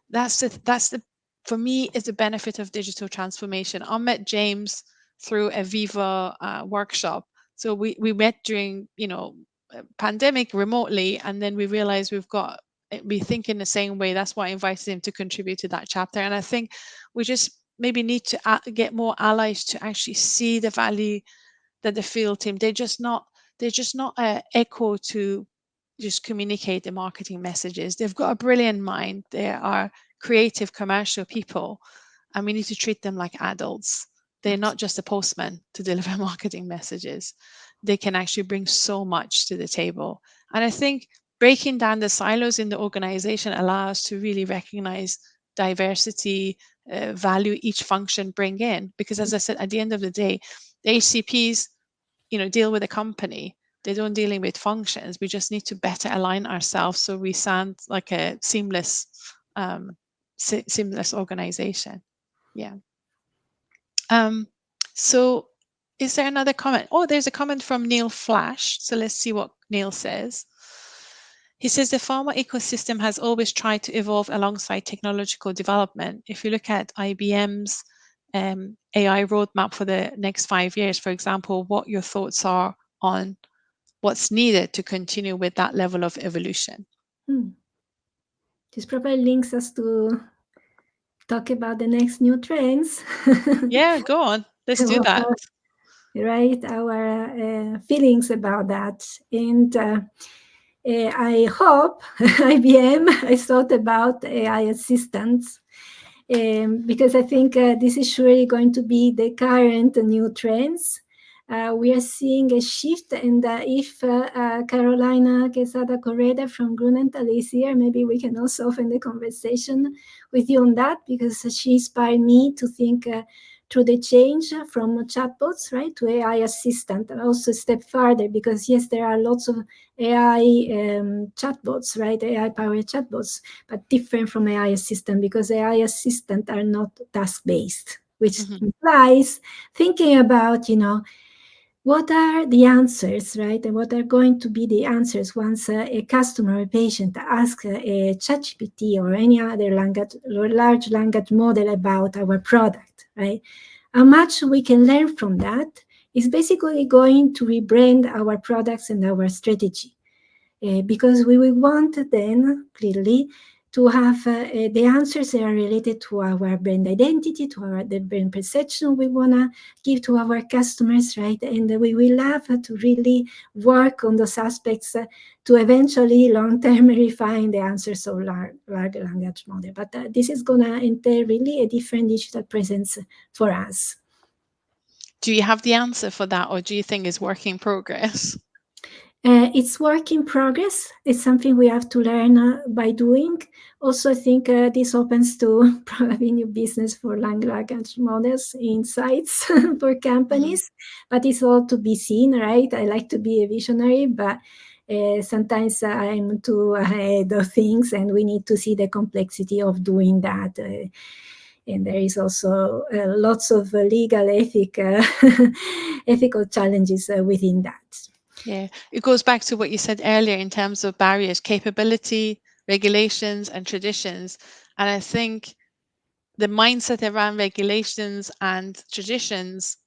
that's the for me is the benefit of digital transformation. I met James through a Viva workshop. So we met during, pandemic remotely, and then we realized we think in the same way. That's why I invited him to contribute to that chapter. And I think we just maybe need to get more allies to actually see the value that the field team, they're just not echo to just communicate the marketing messages. They've got a brilliant mind. They are creative commercial people, and we need to treat them like adults. They're not just a postman to deliver marketing messages. They can actually bring so much to the table. And I think breaking down the silos in the organization allows us to really recognize diversity, value each function bring in. Because as I said, at the end of the day, the HCPs, deal with a company. They don't dealing with functions. We just need to better align ourselves so we sound like a um, seamless organization. Yeah. Um, so is there another comment? Oh, there's a comment from Neil Flash. So let's see what Neil says. He says the pharma ecosystem has always tried to evolve alongside technological development. If you look at IBM's AI roadmap for the next 5 years, for example, what your thoughts are on what's needed to continue with that level of evolution. Hmm. This probably links us to talk about the next new trends. Yeah, go on. Let's do What that. are, right, our feelings about that. And I hope IBM has thought about AI assistants, because I think this is surely going to be the current new trends. We are seeing a shift, and if Carolina Quesada Correda from Grunenthal is here, maybe we can also open the conversation with you on that, because she inspired me to think through the change from chatbots, right, to AI assistant, and also step further, because yes, there are lots of AI chatbots, right, AI powered chatbots, but different from AI assistant, because AI assistant are not task based, which Mhm. implies thinking about, what are the answers, right? And what are going to be the answers once a customer or a patient asks a ChatGPT or any other language or large language model about our product, right? How much we can learn from that is basically going to rebrand our products and our strategy. Because we will want then clearly to have the answers that are related to our brand identity, to the brand perception we want to give to our customers, right? And we will have to really work on those aspects to eventually long-term refine the answers of large language model. But this is going to entail really a different digital presence for us. Do you have the answer for that, or do you think it's work in progress? It's work in progress. It's something we have to learn by doing. Also, I think this opens to probably new business for language models, insights for Mhm. companies. But it's all to be seen, right? I like to be a visionary, but sometimes I'm too ahead of things, and we need to see the complexity of doing that. And there is also lots of legal ethical challenges within that. Yeah, it goes back to what you said earlier in terms of barriers, capability, regulations, and traditions. And I think the mindset around regulations and traditions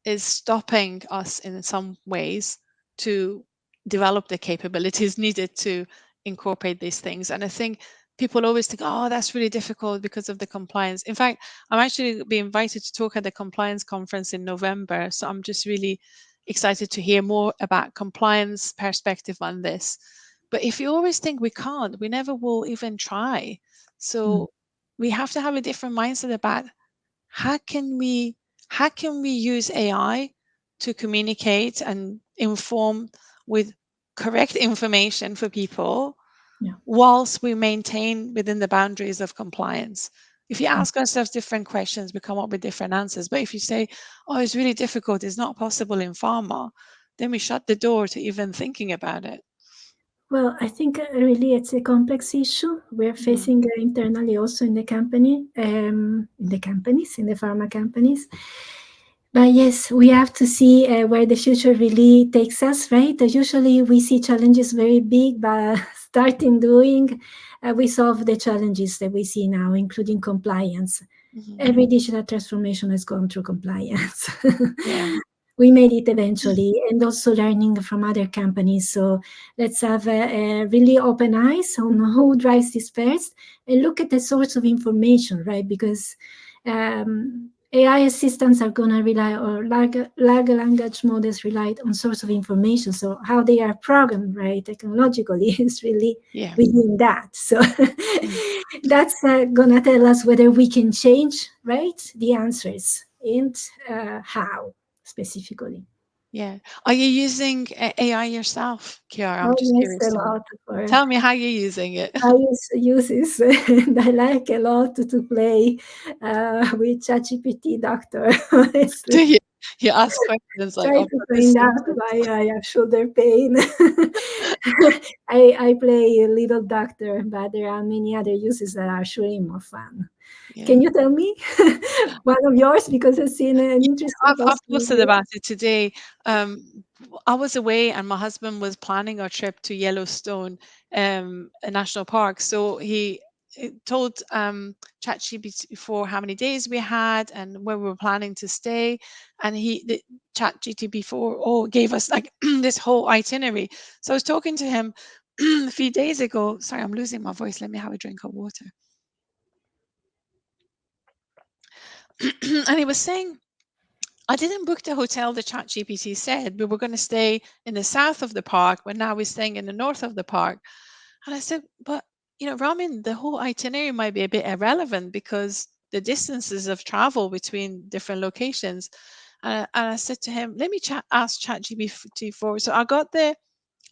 is stopping us in some ways to develop the capabilities needed to incorporate these things. And I think people always think, oh, that's really difficult because of the compliance. In fact, I'm actually being invited to talk at the compliance conference in November. So I'm just really excited to hear more about compliance perspective on this. But if you always think we can't, we never will even try. Mm. So we have to have a different mindset about how can we how can we use AI to communicate and inform with correct information for people Yeah. whilst we maintain within the boundaries of compliance. If you Mm. ask ourselves different questions, we come up with different answers. But if you say, oh, it's really difficult, it's not possible in pharma, then we shut the door to even thinking about it. Well, I think really it's a complex issue we're Mhm. facing internally also in the company, in the companies, in the pharma companies. But yes, we have to see where the future really takes us, right? Usually we see challenges very big, but starting doing, we solve the challenges that we see now, including compliance. Mhm. Every digital transformation has gone through compliance. Yeah. We made it eventually, and also learning from other companies. So let's have a really open eyes on who drives this first, and look at the source of information, right? Because AI assistants are going to rely, or large language models rely on source of information. So how they are programmed, right, technologically is really Yeah. within that. So Mm. that's going to tell us whether we can change, right, the answers, and how specifically. Yeah. Are you using AI yourself, Kiara? I'm Oh, just yes, curious a to know. lot. For Tell me how you're using it. I use this, and I like a lot to play with ChatGPT Doctor. Do Honestly, you? You ask questions like, try I've to got this find out symptom. why I have shoulder pain. I play a little doctor, but there are many other uses that are surely more fun. Yeah. Can you tell me one of yours? Because I've seen an Yeah, interesting I've post from posted you. about it today. I was away and my husband was planning our trip to Yellowstone a national park. So he told ChatGPT for how many days we had and where we were planning to stay. And the ChatGPT before gave us like this whole itinerary. So I was talking to him a few days ago. Sorry, I'm losing my voice. Let me have a drink of water. And he was saying, I didn't book the hotel the chat GPT said. We were going to stay in the south of the park, but now we're staying in the north of the park. And I said, but Ramin, the whole itinerary might be a bit irrelevant because the distances of travel between different locations. And I said to him, let me ask ChatGPT for. So I got the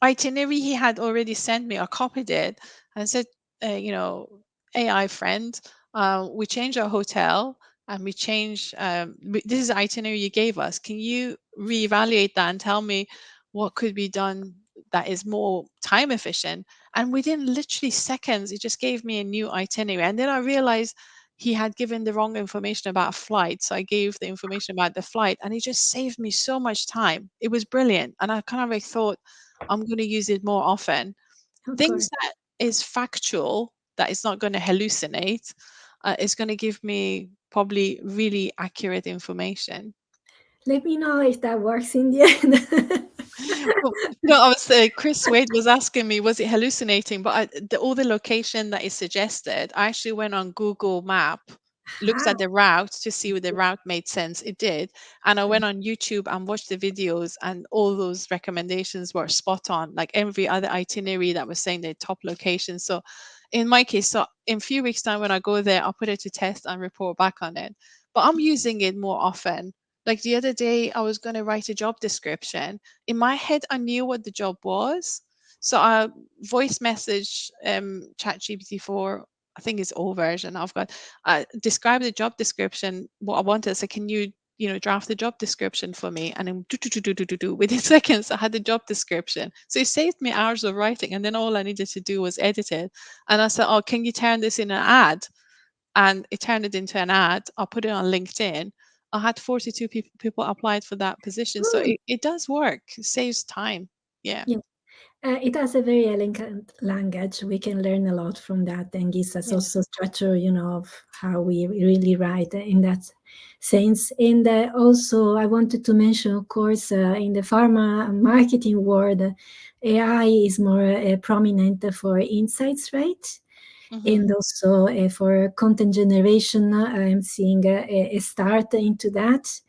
itinerary he had already sent me. I copied it and said, you know, AI friend, we changed our hotel and we changed, this is the itinerary you gave us. Can you reevaluate that and tell me what could be done that is more time efficient? And within literally seconds, it just gave me a new itinerary. And then I realized he had given the wrong information about a flight. So I gave the information about the flight and it just saved me so much time. It was brilliant. And I kind of like thought, I'm going to use it more often. Of Things course. that is factual, that is not going to hallucinate, is going to give me probably really accurate information. Let me know if that works in the end. Well, I was Chris Wade was asking me, was it hallucinating? But all the location that is suggested, I actually went on Google Map, looked at How? the route to see whether the route made sense. It did, and I went on YouTube and watched the videos, and all those recommendations were spot on. Like every other itinerary that was saying the top location. So, in my case, so in a few weeks' time when I go there, I'll put it to test and report back on it. But I'm using it more often Like the other day, I was going to write a job description. In my head, I knew what the job was. So I voice message ChatGPT for, I think it's old version I've got. I describe the job description, what I wanted. So can you draft the job description for me? And then do within seconds, I had the job description. So it saved me hours of writing. And then all I needed to do was edit it. And I said, oh, can you turn this in an ad? And it turned it into an ad. I put it on LinkedIn. I had 42 people applied for that position. So Mm, it does work. It saves time. Yeah. yeah. It has a very elegant language. We can learn a lot from that and gives us Yeah. also structure, of how we really write in that sense. And also, I wanted to mention, of course, in the pharma marketing world, AI is more prominent for insights, right? Hmm. And also for content generation, I'm seeing a start into that.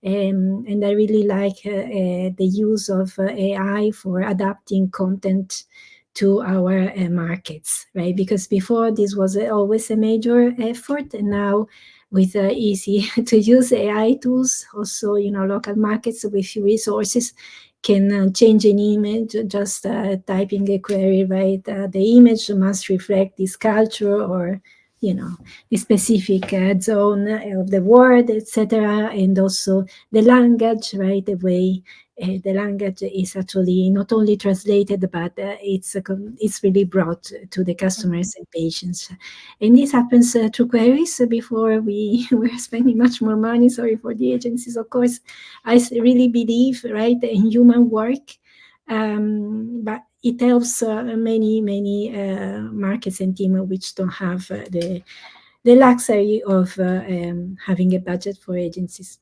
And I really like the use of AI for adapting content to our markets, right? Because before this was always a major effort, and now with easy to use AI tools, also local markets with few resources can change an image just typing a query, right? The image must reflect this culture or you know the specific zone of the word, etc. And also the language, right? The way the language is actually not only translated, but it's really brought to the Hmm. customers and patients. And this happens through queries. Before we were spending much more money. Sorry for the agencies, of course. Really believe, right, in human work, but it helps many markets and team which don't have the luxury of having a budget for agencies.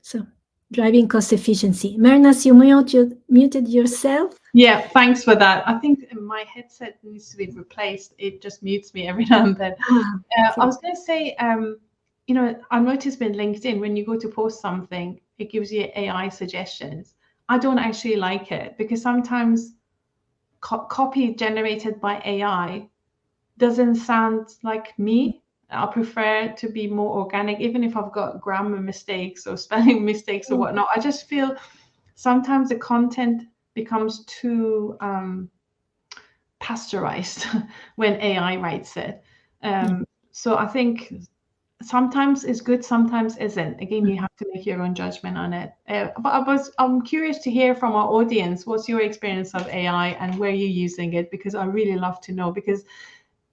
So, driving cost efficiency. Mernas, muted yourself. Yeah, thanks for that. I think my headset needs to be replaced. It just mutes me every now and then. Ah, I okay. was going to say, I noticed with LinkedIn, when you go to post something, it gives you AI suggestions. I don't actually like it because sometimes copy generated by AI doesn't sound like me. I prefer to be more organic, even if I've got grammar mistakes or spelling mistakes or Mm, whatnot. I just feel sometimes the content becomes too pasteurized when AI writes it. yeah. So I think sometimes it's good, sometimes isn't. Again, you Mm. have to make your own judgment on it. But I'm curious to hear from our audience. What's your experience of AI and where you're using it? Because I really love to know. Because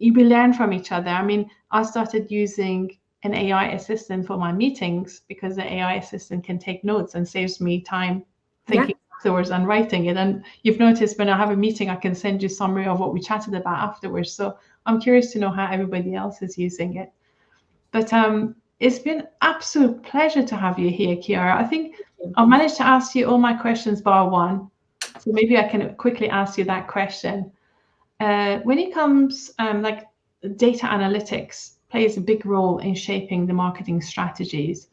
we learn from each other. I mean, I started using an AI assistant for my meetings because the AI assistant can take notes and saves me time Yeah. thinking afterwards and writing it. And you've noticed when I have a meeting, I can send you a summary of what we chatted about afterwards. So I'm curious to know how everybody else is using it. But it's been absolute pleasure to have you here, Chiara. I think Yeah. I managed to ask you all my questions bar one. So maybe I can quickly ask you that question. When it comes, like data analytics plays a big role in shaping the marketing strategies.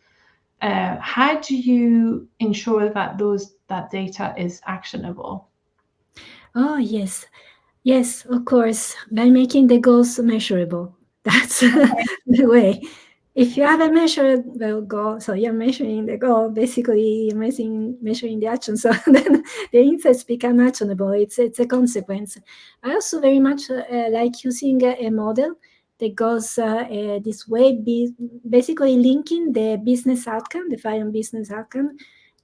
How do you ensure that that data is actionable? Oh, yes. Yes, of course, by making the goals measurable. That's the way. If you have a measurable goal, so you're measuring the goal, basically you're measuring the action. So then the insights become actionable. It's a consequence. I also very much like using a model that goes this way, basically linking the business outcome, the final business outcome,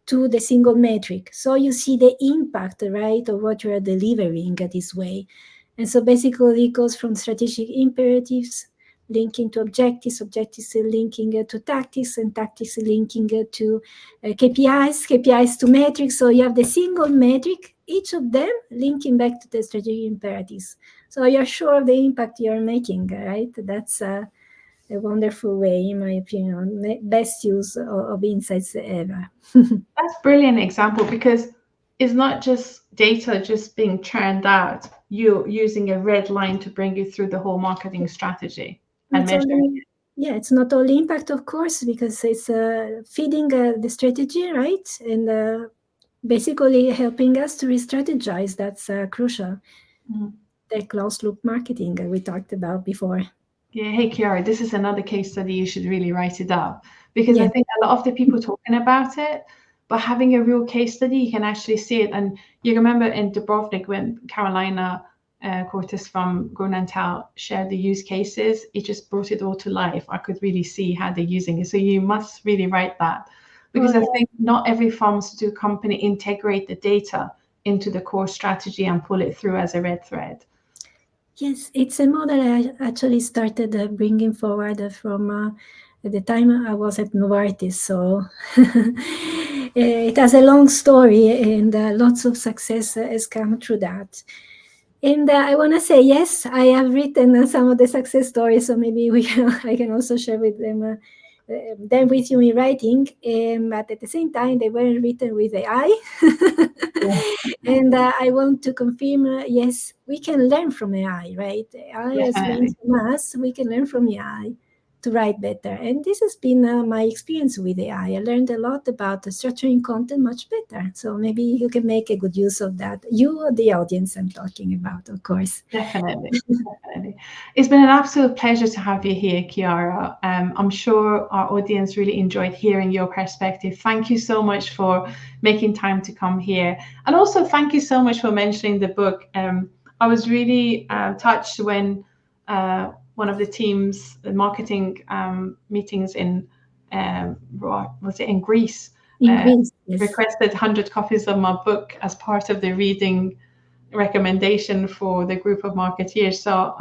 to the single metric. So you see the impact, right, of what you are delivering this way. And so basically it goes from strategic imperatives linking to objectives, objectives linking to tactics, and tactics linking to KPIs to metrics. So you have the single metric, each of them linking back to the strategic imperatives. So you're sure of the impact you're making, right? That's a wonderful way, in my opinion, best use of insights ever. That's brilliant example because it's not just data just being churned out. You're using a red line to bring you through the whole marketing strategy and It's measuring only, yeah, it's not only impact, of course, because it's feeding the strategy, right? And basically helping us to re-strategize. That's crucial. it. The closed loop marketing we talked about before. Yeah, hey Chiara, this is another case study. You should really write it up because I Yeah. think a lot of the people talking about it, but having a real case study, you can actually see it. And you remember in Dubrovnik when Carolina Cortes from Grunantal shared the use cases, it just brought it all to life. I could really see how they're using it. So you must really write that Oh, because I yeah. think not every pharmaceutical company integrate the data into the core strategy and pull it through as a red thread. Yes, it's a model I actually started bringing forward from at the time I was at Novartis. So it has a long story, and lots of success has come through that. And I want to say, yes, I have written some of the success stories, so maybe we can, I can also share with them with you in writing. But at the same time, they weren't written with AI. And I want to confirm, yes, we can learn from AI, right? AI has learned Definitely. from us. We can learn from AI to write better. And this has been my experience with AI. I learned a lot about structuring content much better. So maybe you can make a good use of that. You or the audience I'm talking about, of course. Definitely, definitely. It's been an absolute pleasure to have you here, Chiara. I'm sure our audience really enjoyed hearing your perspective. Thank you so much for making time to come here. And also, thank you so much for mentioning the book. I was really touched when one of the team's marketing meetings in, was it in Greece, In uh, Greece, yes. requested 100 copies of my book as part of the reading recommendation for the group of marketeers. So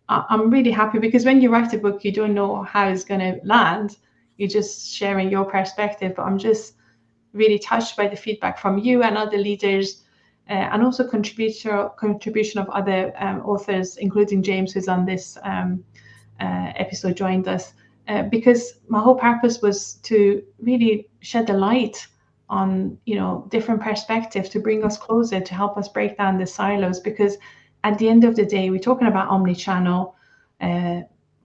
I'm really happy because when you write a book, you don't know how it's going to land. You're just sharing your perspective. But I'm just really touched by the feedback from you and other leaders, and also contribution of other authors, including James, who's on this episode, joined us. Because my whole purpose was to really shed the light on different perspectives to bring us closer, to help us break down the silos, because at the end of the day we're talking about omnichannel,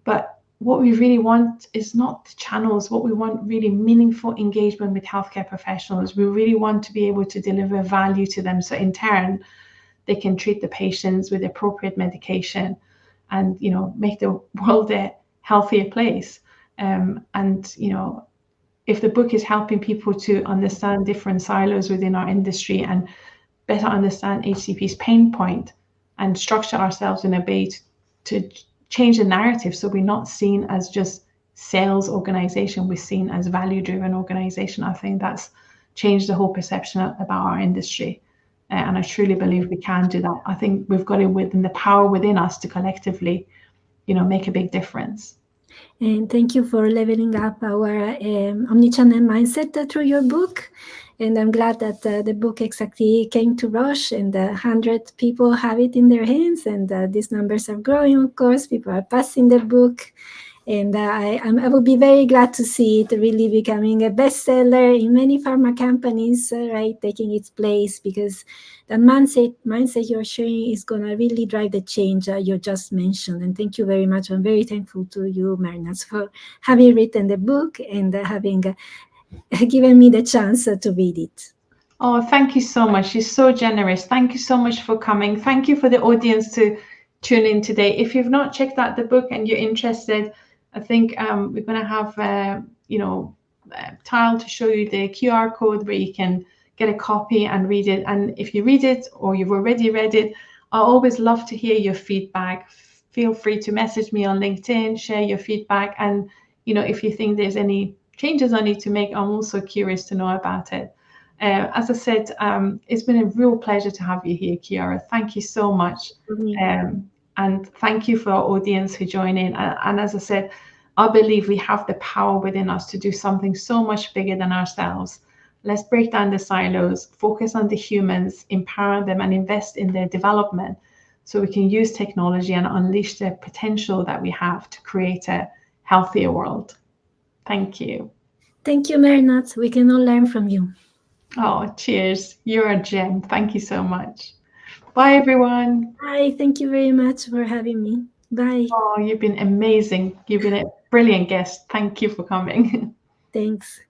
but what we really want is not channels. What we want, really meaningful engagement with healthcare professionals. We really want to be able to deliver value to them, so in turn they can treat the patients with appropriate medication and make the world a healthier place. And if the book is helping people to understand different silos within our industry and better understand HCP's pain point and structure ourselves in a way to change the narrative, so we're not seen as just sales organization, we're seen as value driven organization. I think that's changed the whole perception about our industry. And I truly believe we can do that. I think we've got it within the power within us to collectively make a big difference. And thank you for leveling up our omnichannel mindset through your book. And I'm glad that the book exactly came to Roche, and 100 people have it in their hands. And these numbers are growing, of course. People are passing the book. And I will be very glad to see it really becoming a bestseller in many pharma companies, right, taking its place, because the mindset you're sharing is going to really drive the change you just mentioned. And thank you very much. I'm very thankful to you, Marinas, for having written the book and having given me the chance to read it. Oh, thank you so much. You're so generous. Thank you so much for coming. Thank you for the audience to tune in today. If you've not checked out the book and you're interested, I think we're going to have, Tile to show you the QR code where you can get a copy and read it. And if you read it or you've already read it, I always love to hear your feedback. Feel free to message me on LinkedIn, share your feedback. And, if you think there's any changes I need to make, I'm also curious to know about it. As I said, it's been a real pleasure to have you here, Chiara. Thank you so much. And thank you for our audience who join in. And as I said, I believe we have the power within us to do something so much bigger than ourselves. Let's break down the silos, focus on the humans, empower them, and invest in their development so we can use technology and unleash the potential that we have to create a healthier world. Thank you. Thank you, Marinat. We can all learn from you. Oh, cheers. You're a gem. Thank you so much. Bye, everyone. Bye. Thank you very much for having me. Bye. Oh, you've been amazing. You've been a brilliant guest. Thank you for coming. Thanks.